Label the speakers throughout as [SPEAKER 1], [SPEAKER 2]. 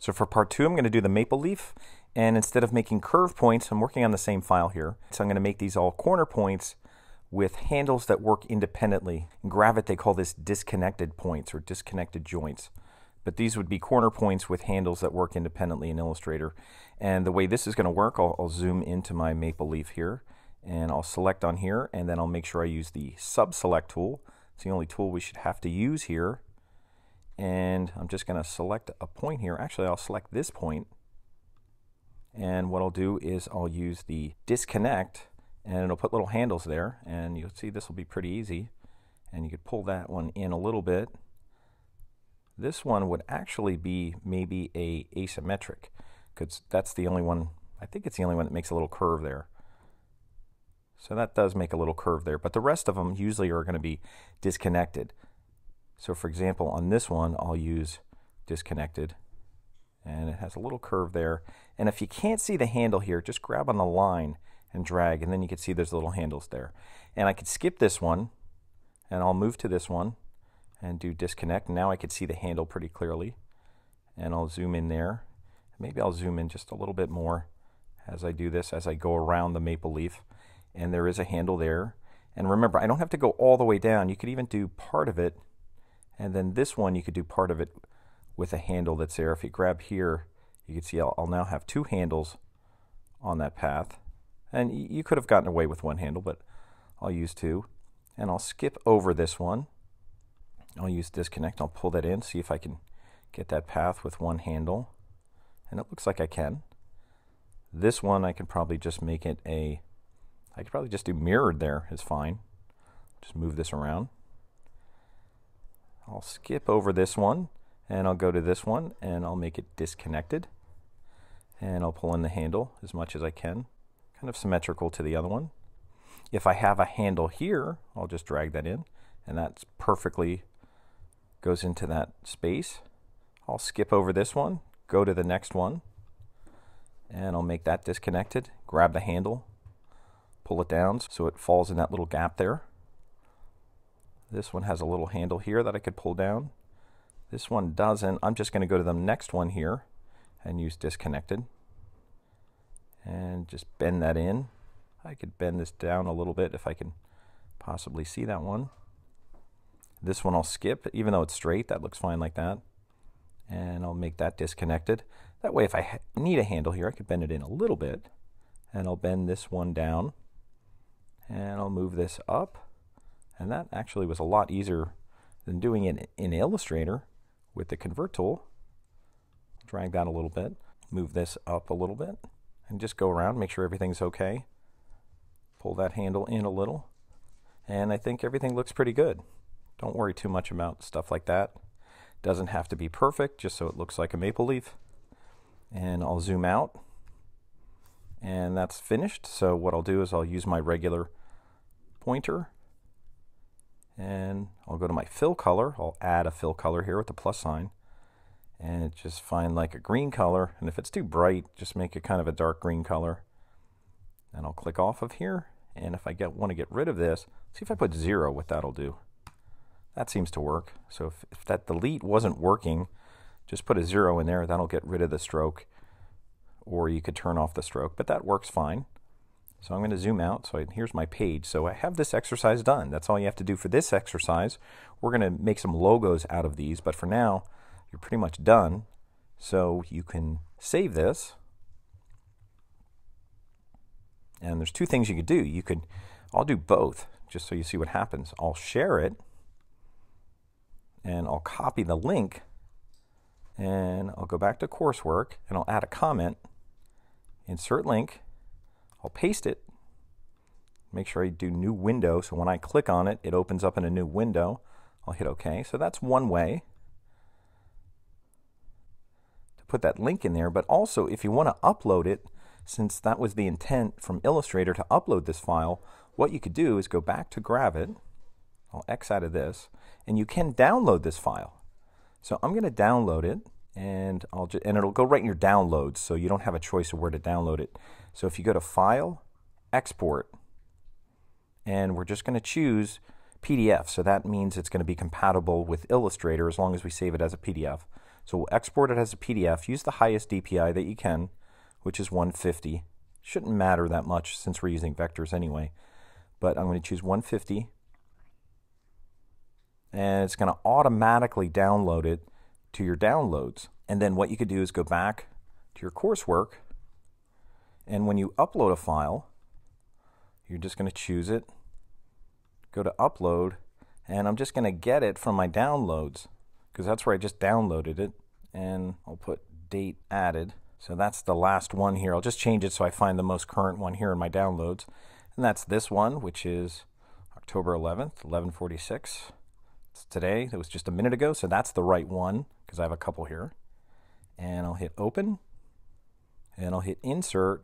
[SPEAKER 1] So for part 2, I'm going to do the maple leaf, and instead of making curve points, I'm working on the same file here. So I'm going to make these all corner points with handles that work independently. In Gravit, they call this disconnected points or disconnected joints. But these would be corner points with handles that work independently in Illustrator. And the way this is going to work, I'll zoom into my maple leaf here, and I'll select on here, and then I'll make sure I use the sub-select tool. It's the only tool we should have to use here. And I'm just going to select a point here. Actually, I'll select this point. And what I'll do is I'll use the disconnect, and it'll put little handles there. And you'll see this will be pretty easy. And you could pull that one in a little bit. This one would actually be maybe a asymmetric, because that's the only one, I think it's the only one that makes a little curve there. So that does make a little curve there, but the rest of them usually are going to be disconnected. So for example, on this one, I'll use disconnected, and it has a little curve there. And if you can't see the handle here, just grab on the line and drag, and then you can see there's little handles there. And I could skip this one, and I'll move to this one and do disconnect. Now I could see the handle pretty clearly, and I'll zoom in there. Maybe I'll zoom in just a little bit more as I do this, as I go around the maple leaf. And there is a handle there. And remember, I don't have to go all the way down. You could even do part of it, and then this one you could do part of it with a handle that's there. If you grab here, you can see I'll now have 2 handles on that path. And you could have gotten away with 1 handle, but I'll use 2. And I'll skip over this one. I'll use disconnect. I'll pull that in, see if I can get that path with 1 handle. And it looks like I can. This one I could probably just make it I could probably just do mirrored there is fine. Just move this around. I'll skip over this one, and I'll go to this one, and I'll make it disconnected. And I'll pull in the handle as much as I can, kind of symmetrical to the other one. If I have a handle here, I'll just drag that in, and that's perfectly goes into that space. I'll skip over this one, go to the next one, and I'll make that disconnected. Grab the handle, pull it down so it falls in that little gap there. This one has a little handle here that I could pull down. This one doesn't. I'm just going to go to the next one here and use disconnected and just bend that in. I could bend this down a little bit if I can possibly see that one. This one I'll skip, even though it's straight, that looks fine like that. And I'll make that disconnected. That way if I need a handle here, I could bend it in a little bit. And I'll bend this one down. And I'll move this up. And that actually was a lot easier than doing it in Illustrator with the Convert tool. Drag that a little bit. Move this up a little bit. And just go around, make sure everything's okay. Pull that handle in a little. And I think everything looks pretty good. Don't worry too much about stuff like that. Doesn't have to be perfect, just so it looks like a maple leaf. And I'll zoom out. And that's finished. So what I'll do is I'll use my regular pointer. And I'll go to my fill color. I'll add a fill color here with the plus sign. And just find like a green color. And if it's too bright, just make it kind of a dark green color. And I'll click off of here. And if I want to get rid of this, see if I put 0, what that'll do. That seems to work. So if that delete wasn't working, just put a 0 in there. That'll get rid of the stroke. Or you could turn off the stroke, but that works fine. So I'm going to zoom out. So here's my page. So I have this exercise done. That's all you have to do for this exercise. We're going to make some logos out of these, but for now, you're pretty much done. So you can save this. And there's 2 things you could do. I'll do both, just so you see what happens. I'll share it, and I'll copy the link, and I'll go back to coursework, and I'll add a comment, insert link, I'll paste it, make sure I do new window, so when I click on it, it opens up in a new window. I'll hit OK. So that's one way to put that link in there, but also if you want to upload it, since that was the intent from Illustrator to upload this file, what you could do is go back to Gravit. I'll X out of this, and you can download this file. So I'm going to download it, and it'll go right in your downloads, so you don't have a choice of where to download it. So if you go to File, Export, and we're just going to choose PDF, so that means it's going to be compatible with Illustrator as long as we save it as a PDF. So we'll export it as a PDF. Use the highest DPI that you can, which is 150. Shouldn't matter that much since we're using vectors anyway. But I'm going to choose 150. And it's going to automatically download it to your downloads. And then what you could do is go back to your coursework. And when you upload a file, you're just going to choose it, go to upload, and I'm just going to get it from my downloads because that's where I just downloaded it. And I'll put date added. So that's the last one here. I'll just change it so I find the most current one here in my downloads. And that's this one, which is October 11th, 11:46. It's today. It was just a minute ago, so that's the right one because I have a couple here. And I'll hit open, and I'll hit insert,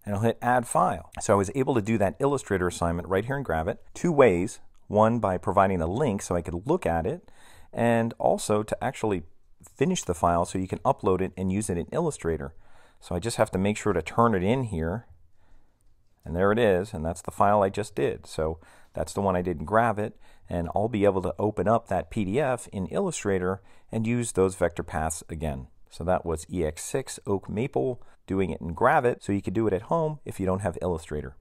[SPEAKER 1] and I'll hit add file. So I was able to do that Illustrator assignment right here in Gravit 2 ways. One, by providing a link so I could look at it, and also to actually finish the file so you can upload it and use it in Illustrator. So I just have to make sure to turn it in here, and there it is, and that's the file I just did. So that's the one I did in Gravit, and I'll be able to open up that PDF in Illustrator and use those vector paths again. So that was EX6 Oak Maple, doing it in Gravit, so you could do it at home if you don't have Illustrator.